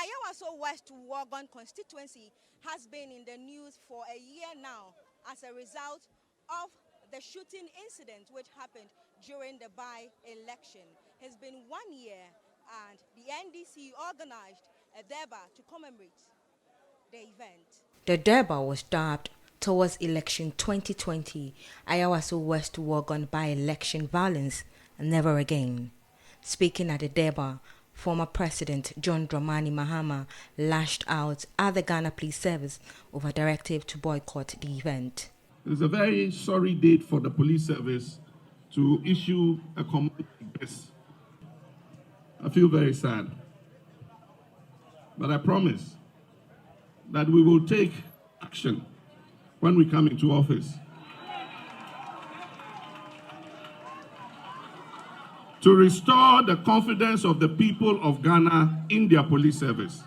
Ayawaso West Wuogon constituency has been in the news for a year now as a result of the shooting incident which happened during the by-election. It's been 1 year and the NDC organized a Durbar to commemorate the event. The Durbar was dubbed towards election 2020 Ayawaso West Wuogon by-election violence never again. Speaking at the Durbar, former President John Dramani Mahama lashed out at the Ghana Police Service over a directive to boycott the event. It is a very sorry date for the police service to issue a command like this. I feel very sad. But I promise that we will take action when we come into office to restore the confidence of the people of Ghana in their police service.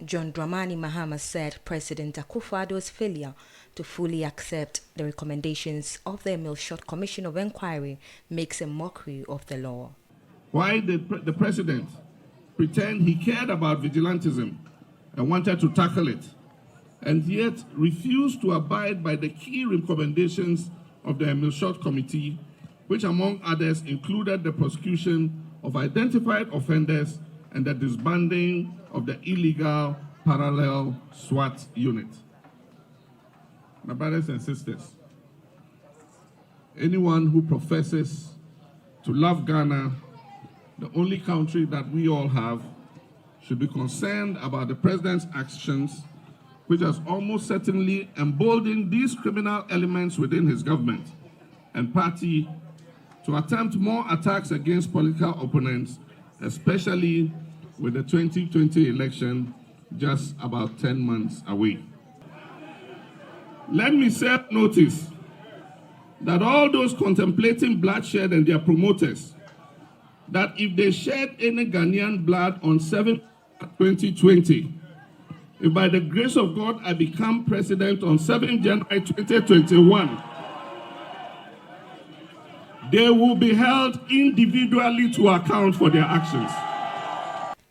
John Dramani Mahama said President Akufo-Addo's failure to fully accept the recommendations of the Emil Short Commission of Inquiry makes a mockery of the law. Why did the president pretend he cared about vigilantism and wanted to tackle it, and yet refused to abide by the key recommendations of the Emil Short Committee, which among others included the prosecution of identified offenders and the disbanding of the illegal parallel SWAT unit? My brothers and sisters, anyone who professes to love Ghana, the only country that we all have, should be concerned about the president's actions, which has almost certainly emboldened these criminal elements within his government and party to attempt more attacks against political opponents, especially with the 2020 election just about 10 months away. Let me serve notice that all those contemplating bloodshed and their promoters, that if they shed any Ghanaian blood on 7 2020, if by the grace of God I become president on 7 January 2021, they will be held individually to account for their actions.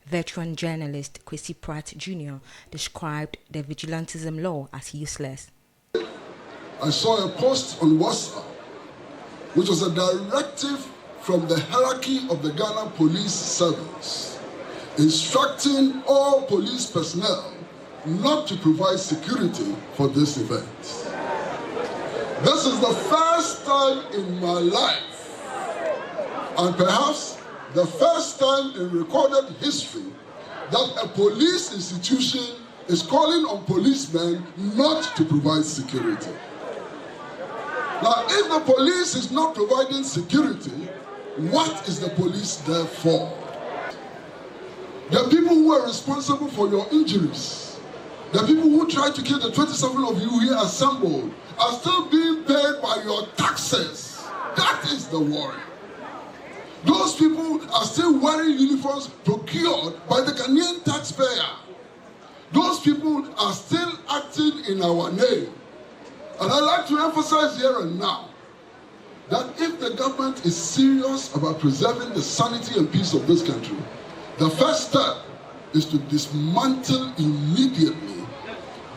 Veteran journalist Kwesi Pratt Jr. described the vigilantism law as useless. I saw a post on WhatsApp, which was a directive from the hierarchy of the Ghana Police Service, instructing all police personnel not to provide security for this event. This is the first time in my life, and perhaps the first time in recorded history, that a police institution is calling on policemen not to provide security. Now, if the police is not providing security, what is the police there for? The people who are responsible for your injuries, the people who tried to kill the 27 of you here assembled, are still being paid by your taxes. That is the worry. Those people are still wearing uniforms procured by the Ghanaian taxpayer. Those people are still acting in our name. And I'd like to emphasize here and now that if the government is serious about preserving the sanity and peace of this country, the first step is to dismantle immediately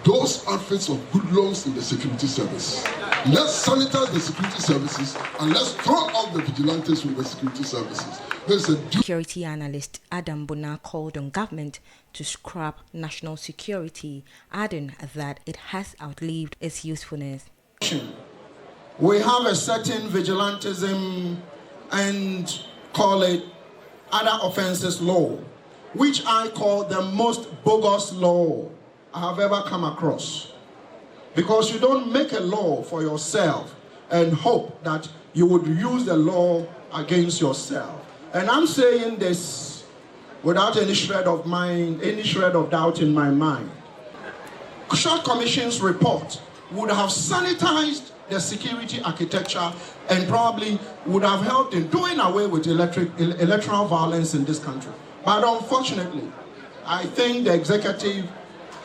those outfits of hoodlums in the security service. Let's sanitize the security services and let's throw out the vigilantes from the security services. There's a Security analyst Adam Bona called on government to scrap national security, adding that it has outlived its usefulness. We have a certain vigilantism and call it other offences law, which I call the most bogus law I have ever come across. Because you don't make a law for yourself and hope that you would use the law against yourself. And I'm saying this without any shred of doubt in my mind. Short Commission's report would have sanitized the security architecture and probably would have helped in doing away with electoral violence in this country. But unfortunately, I think the executive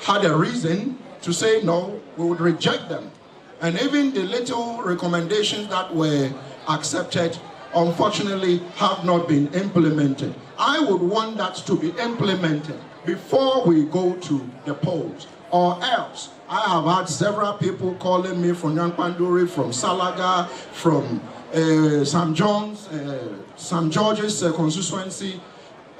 had a reason to say no, we would reject them. And even the little recommendations that were accepted unfortunately have not been implemented. I would want that to be implemented before we go to the polls, or else I have had several people calling me from Yankpanduri, from Salaga, from St. George's constituency.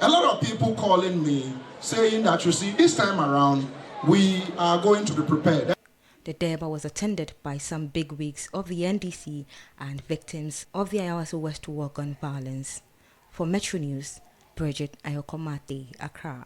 A lot of people calling me saying that, you see, this time around we are going to be prepared. The Durbar was attended by some bigwigs of the NDC and victims of the Ayawaso West Wuogon violence. For Metro News, Bridget Ayokomate, Accra.